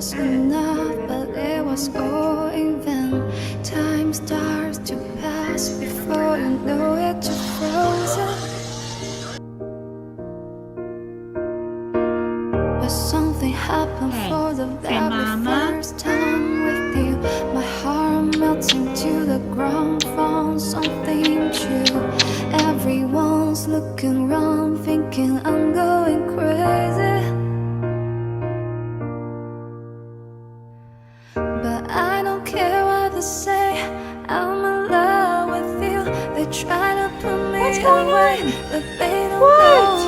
was enough, but it was all in vain. Time starts to pass before you know it, you're frozen. But something happened for the very first time with you. My heart melting to the ground, found something true. Everyone's looking around, thinking I'm going crazy. But I don't care what they say, I'm in love with you. They try to put me away, but they don't know